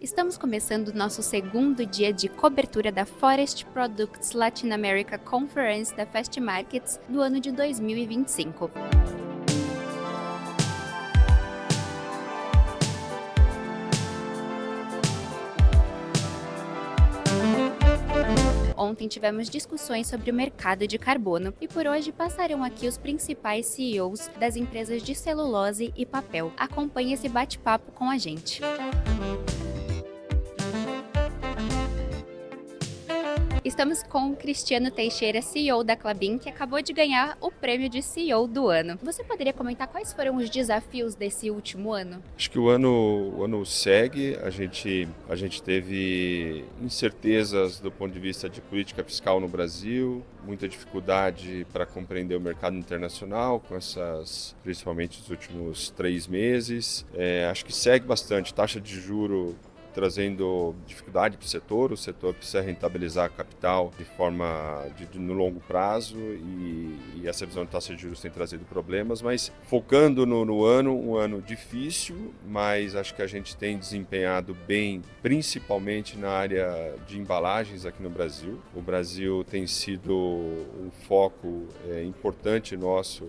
Estamos começando nosso segundo dia de cobertura da Forest Products Latin America Conference da Fast Markets do ano de 2025. Ontem tivemos discussões sobre o mercado de carbono e por hoje passarão aqui os principais CEOs das empresas de celulose e papel. Acompanhe esse bate-papo com a gente. Estamos com o Cristiano Teixeira, CEO da Klabin, que acabou de ganhar o prêmio de CEO do ano. Você poderia comentar quais foram os desafios desse último ano? Acho que o ano segue, a gente teve incertezas do ponto de vista de política fiscal no Brasil, muita dificuldade para compreender o mercado internacional, principalmente os últimos 3 meses. Acho que segue bastante, taxa de juro trazendo dificuldade para o setor precisa rentabilizar capital de forma no longo prazo e essa visão de taxa de juros tem trazido problemas, mas focando no ano, um ano difícil, mas acho que a gente tem desempenhado bem, principalmente na área de embalagens aqui no Brasil. O Brasil tem sido um foco importante nosso,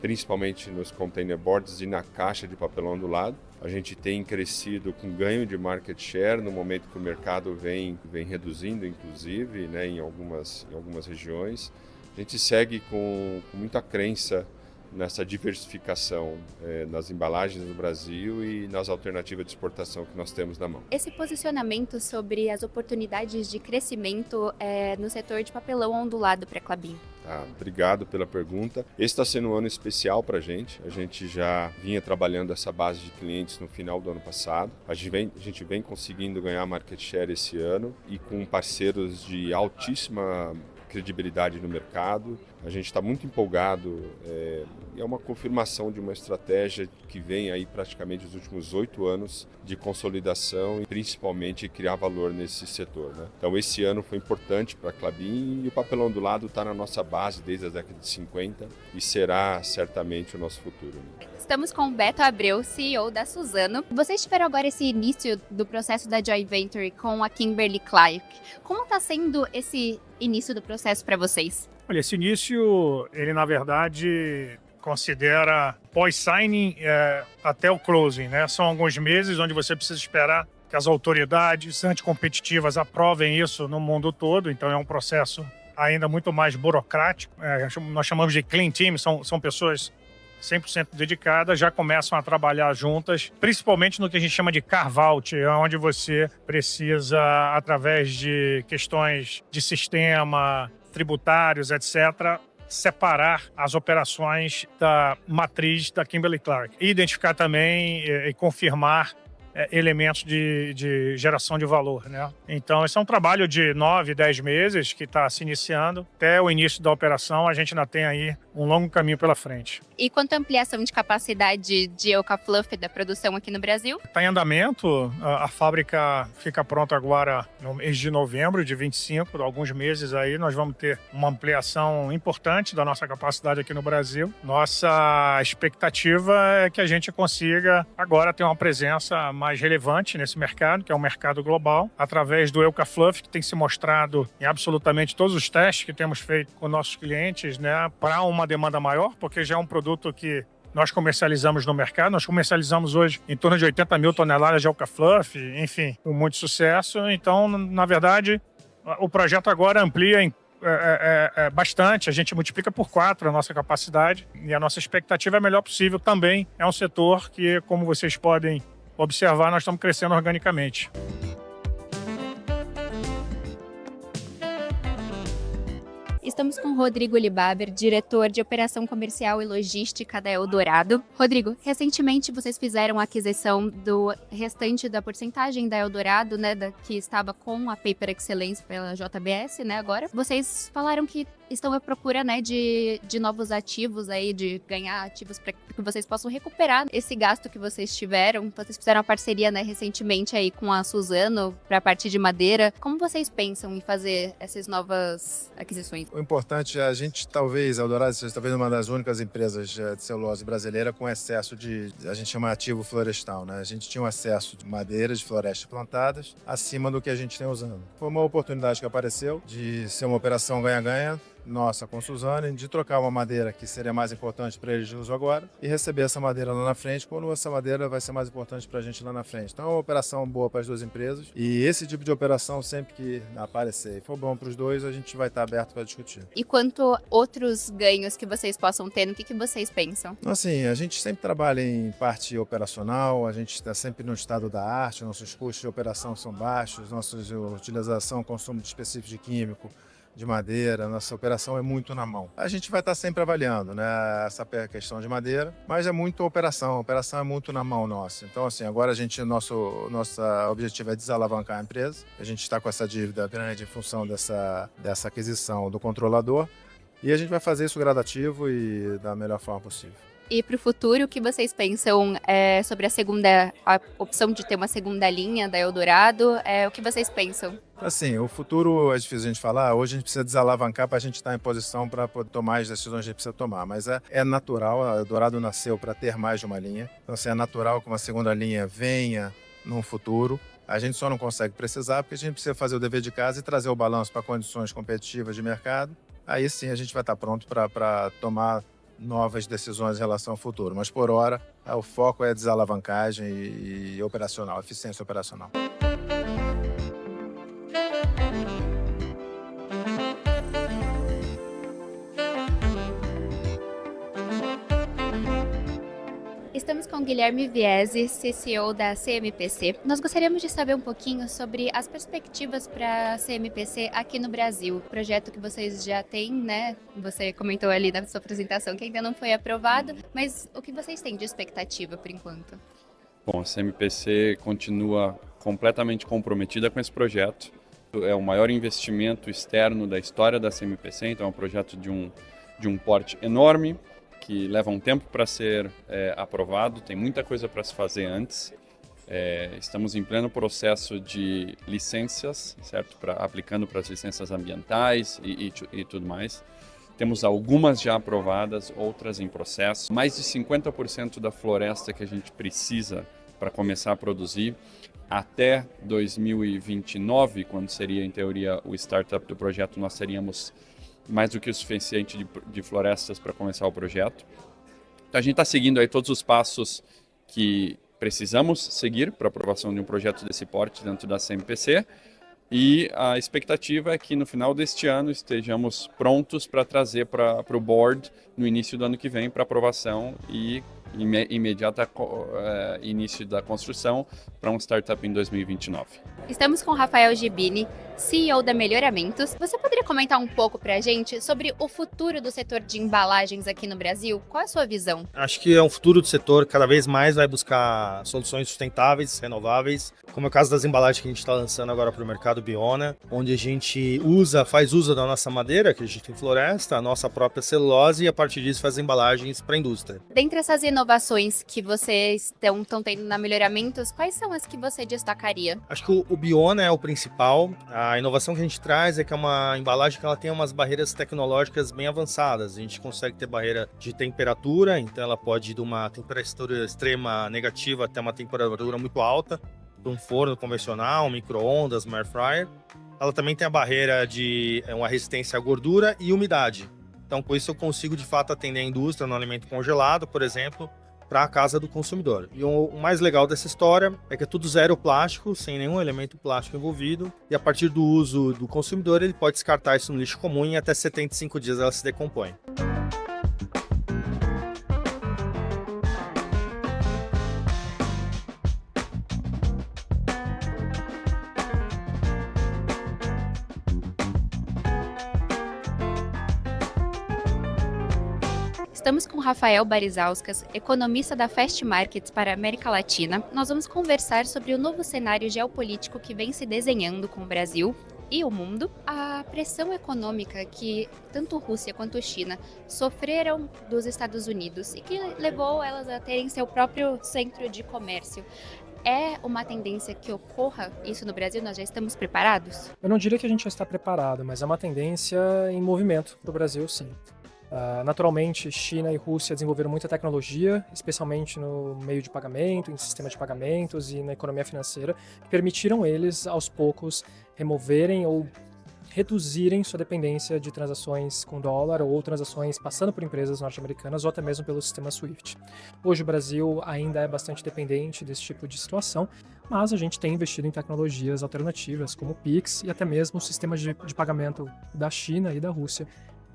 principalmente nos container boards e na caixa de papelão do lado. A gente tem crescido com ganho de market share no momento que o mercado vem reduzindo, inclusive, né, em algumas regiões. A gente segue com muita crença nessa diversificação nas embalagens do Brasil e nas alternativas de exportação que nós temos na mão. Esse posicionamento sobre as oportunidades de crescimento no setor de papelão ondulado para a Klabin. Obrigado pela pergunta. Esse está sendo um ano especial para a gente. A gente já vinha trabalhando essa base de clientes no final do ano passado. A gente vem conseguindo ganhar market share esse ano e com parceiros de altíssima credibilidade no mercado. A gente está muito empolgado, é uma confirmação de uma estratégia que vem aí praticamente os últimos 8 anos de consolidação e principalmente criar valor nesse setor, né? Então esse ano foi importante para a Klabin e o papelão do lado está na nossa base desde a década de 50 e será certamente o nosso futuro, né? Estamos com o Beto Abreu, CEO da Suzano. Vocês tiveram agora esse início do processo da Joint Venture com a Kimberly-Clark. Como está sendo esse início do processo para vocês? Olha, esse início, ele na verdade considera pós-signing até o closing, né? São alguns meses onde você precisa esperar que as autoridades anticompetitivas aprovem isso no mundo todo, então é um processo ainda muito mais burocrático. Nós chamamos de clean team, são pessoas 100% dedicadas, já começam a trabalhar juntas, principalmente no que a gente chama de carve-out, onde você precisa, através de questões de sistema, tributários, etc., separar as operações da matriz da Kimberly-Clark. E identificar também e confirmar elementos de geração de valor, né? Então, esse é um trabalho de 9, 10 meses que está se iniciando. Até o início da operação, a gente ainda tem aí um longo caminho pela frente. E quanto à ampliação de capacidade de Eucafluff da produção aqui no Brasil? Está em andamento. A fábrica fica pronta agora no mês de novembro de 25, por alguns meses aí. Nós vamos ter uma ampliação importante da nossa capacidade aqui no Brasil. Nossa expectativa é que a gente consiga agora ter uma presença mais relevante nesse mercado, que é um mercado global, através do Eucafluff, que tem se mostrado em absolutamente todos os testes que temos feito com nossos clientes, né, para uma demanda maior, porque já é um produto que nós comercializamos no mercado. Nós comercializamos hoje em torno de 80 mil toneladas de Eucafluff, enfim, com muito sucesso. Então, na verdade, o projeto agora amplia bastante, a gente multiplica por 4 a nossa capacidade e a nossa expectativa é a melhor possível. Também é um setor que, como vocês podem observar, nós estamos crescendo organicamente. Estamos com Rodrigo Libaber, diretor de Operação Comercial e Logística da Eldorado. Rodrigo, recentemente vocês fizeram a aquisição do restante da porcentagem da Eldorado, né, que estava com a Paper Excellence pela JBS, né, agora. Vocês falaram que estão à procura, né, de novos ativos aí, de ganhar ativos para que vocês possam recuperar esse gasto que vocês tiveram. Vocês fizeram uma parceria, né, recentemente aí com a Suzano para a parte de madeira. Como vocês pensam em fazer essas novas aquisições? O importante é a gente, talvez, a Eldorado seja talvez uma das únicas empresas de celulose brasileira com excesso a gente chama ativo florestal, né? A gente tinha um excesso de madeiras de florestas plantadas acima do que a gente tem usando. Foi uma oportunidade que apareceu de ser uma operação ganha-ganha nossa com Suzano, de trocar uma madeira que seria mais importante para eles de uso agora e receber essa madeira lá na frente, quando essa madeira vai ser mais importante para a gente lá na frente. Então é uma operação boa para as duas empresas e esse tipo de operação, sempre que aparecer e for bom para os dois, a gente vai estar aberto para discutir. E quanto outros ganhos que vocês possam ter, no que vocês pensam? Assim, a gente sempre trabalha em parte operacional, a gente está sempre no estado da arte, nossos custos de operação são baixos, nossa utilização, consumo específico de químico, de madeira, nossa operação é muito na mão. A gente vai estar sempre avaliando, né, essa questão de madeira, mas é muito operação, a operação é muito na mão nossa. Então, assim, agora nosso objetivo é desalavancar a empresa. A gente está com essa dívida grande em função dessa aquisição do controlador e a gente vai fazer isso gradativo e da melhor forma possível. E para o futuro, o que vocês pensam sobre a opção de ter uma segunda linha da Eldorado? O que vocês pensam? Assim, o futuro é difícil a gente falar. Hoje a gente precisa desalavancar para a gente estar em posição para poder tomar as decisões que a gente precisa tomar. Mas é natural, a Eldorado nasceu para ter mais de uma linha. Então, assim, é natural que uma segunda linha venha no futuro. A gente só não consegue precisar porque a gente precisa fazer o dever de casa e trazer o balanço para condições competitivas de mercado. Aí sim a gente vai estar pronto para tomar novas decisões em relação ao futuro. Mas por hora, o foco é desalavancagem e operacional, eficiência operacional. Estamos com Guilherme Viesi, CCO da CMPC. Nós gostaríamos de saber um pouquinho sobre as perspectivas para a CMPC aqui no Brasil. O projeto que vocês já têm, né? Você comentou ali na sua apresentação que ainda não foi aprovado, mas o que vocês têm de expectativa por enquanto? Bom, a CMPC continua completamente comprometida com esse projeto. É o maior investimento externo da história da CMPC, então é um projeto de um porte enorme, que leva um tempo para ser aprovado, tem muita coisa para se fazer antes. Estamos em pleno processo de licenças, certo? Aplicando para as licenças ambientais e tudo mais. Temos algumas já aprovadas, outras em processo. Mais de 50% da floresta que a gente precisa para começar a produzir até 2029, quando seria, em teoria, o startup do projeto, nós teríamos mais do que o suficiente de florestas para começar o projeto. Então, a gente está seguindo aí todos os passos que precisamos seguir para a aprovação de um projeto desse porte dentro da CMPC e a expectativa é que no final deste ano estejamos prontos para trazer para o board no início do ano que vem para aprovação e imediata início da construção para um startup em 2029. Estamos com Rafael Gibini, CEO da Melhoramentos. Você poderia comentar um pouco para a gente sobre o futuro do setor de embalagens aqui no Brasil? Qual é a sua visão? Acho que é um futuro do setor cada vez mais vai buscar soluções sustentáveis, renováveis, como é o caso das embalagens que a gente está lançando agora para o mercado Biona, onde a gente faz uso da nossa madeira, que a gente tem floresta, a nossa própria celulose e a partir disso faz embalagens para a indústria. Dentre essas inovações que vocês estão tendo na Melhoramentos, quais são as que você destacaria? Acho que o Biona é o principal. A inovação que a gente traz é que é uma embalagem que ela tem umas barreiras tecnológicas bem avançadas. A gente consegue ter barreira de temperatura, então ela pode ir de uma temperatura extrema negativa até uma temperatura muito alta, de um forno convencional, um micro-ondas, um air fryer. Ela também tem a barreira de uma resistência à gordura e umidade. Então, com isso eu consigo, de fato, atender a indústria no alimento congelado, por exemplo, para a casa do consumidor. E o mais legal dessa história é que é tudo zero plástico, sem nenhum elemento plástico envolvido. E a partir do uso do consumidor, ele pode descartar isso no lixo comum e em até 75 dias ela se decompõe. Estamos com Rafael Barizauskas, economista da Fast Markets para a América Latina. Nós vamos conversar sobre o novo cenário geopolítico que vem se desenhando com o Brasil e o mundo. A pressão econômica que tanto Rússia quanto China sofreram dos Estados Unidos e que levou elas a terem seu próprio centro de comércio. É uma tendência que ocorra isso no Brasil? Nós já estamos preparados? Eu não diria que a gente já está preparado, mas é uma tendência em movimento para o Brasil, sim. Naturalmente, China e Rússia desenvolveram muita tecnologia, especialmente no meio de pagamento, em sistema de pagamentos e na economia financeira, que permitiram eles, aos poucos, removerem ou reduzirem sua dependência de transações com dólar ou transações passando por empresas norte-americanas ou até mesmo pelo sistema SWIFT. Hoje o Brasil ainda é bastante dependente desse tipo de situação, mas a gente tem investido em tecnologias alternativas como o Pix e até mesmo sistemas de pagamento da China e da Rússia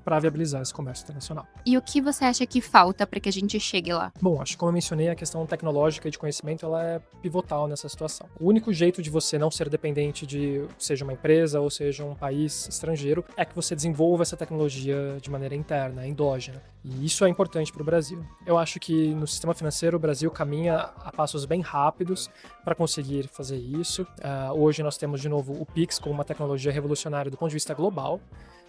para viabilizar esse comércio internacional. E o que você acha que falta para que a gente chegue lá? Bom, acho que como eu mencionei, a questão tecnológica e de conhecimento ela é pivotal nessa situação. O único jeito de você não ser dependente de, seja uma empresa ou seja um país estrangeiro, é que você desenvolva essa tecnologia de maneira interna, endógena. E isso é importante para o Brasil. Eu acho que no sistema financeiro o Brasil caminha a passos bem rápidos para conseguir fazer isso. Hoje nós temos de novo o Pix como uma tecnologia revolucionária do ponto de vista global.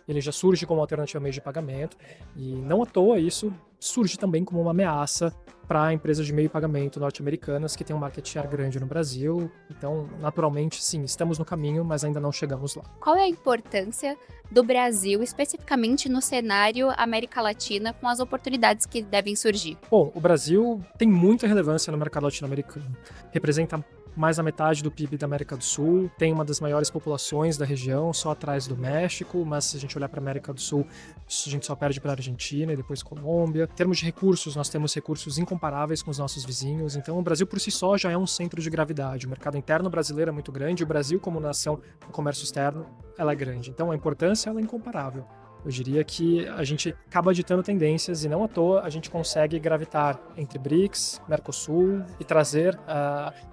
Ele já surge como alternativa a meio de pagamento e não à toa isso surge também como uma ameaça para empresas de meio pagamento norte-americanas que têm um market share grande no Brasil. Então, naturalmente, sim, estamos no caminho, mas ainda não chegamos lá. Qual é a importância do Brasil, especificamente no cenário América Latina, com as oportunidades que devem surgir? Bom, o Brasil tem muita relevância no mercado latino-americano. Representa mais da metade do PIB da América do Sul, tem uma das maiores populações da região, só atrás do México, mas se a gente olhar para a América do Sul, a gente só perde para a Argentina e depois Colômbia. Em termos de recursos, nós temos recursos incomparáveis com os nossos vizinhos, então o Brasil por si só já é um centro de gravidade. O mercado interno brasileiro é muito grande, o Brasil como nação no comércio externo, ela é grande. Então a importância ela é incomparável. Eu diria que a gente acaba ditando tendências e não à toa a gente consegue gravitar entre BRICS, Mercosul e trazer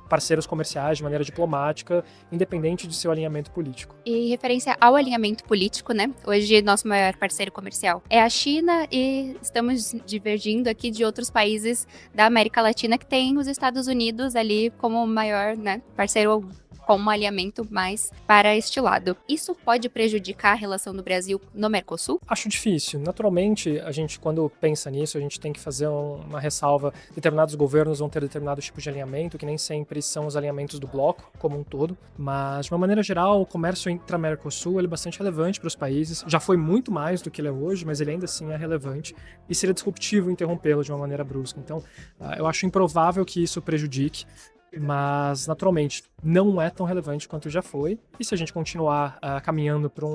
parceiros comerciais de maneira diplomática, independente de seu alinhamento político. E em referência ao alinhamento político, né? Hoje nosso maior parceiro comercial é a China e estamos divergindo aqui de outros países da América Latina que tem os Estados Unidos ali como maior, né, parceiro com um alinhamento mais para este lado. Isso pode prejudicar a relação do Brasil no Mercosul? Acho difícil. Naturalmente, a gente, quando pensa nisso, a gente tem que fazer uma ressalva. Determinados governos vão ter determinados tipos de alinhamento, que nem sempre são os alinhamentos do bloco como um todo. Mas, de uma maneira geral, o comércio intra-Mercosul ele é bastante relevante para os países. Já foi muito mais do que ele é hoje, mas ele ainda assim é relevante. E seria disruptivo interrompê-lo de uma maneira brusca. Então, eu acho improvável que isso prejudique. Mas, naturalmente, não é tão relevante quanto já foi. E se a gente continuar caminhando para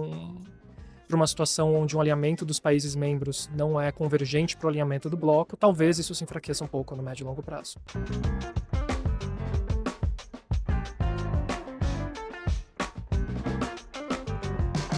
uma situação onde um alinhamento dos países membros não é convergente para o alinhamento do bloco, talvez isso se enfraqueça um pouco no médio e longo prazo.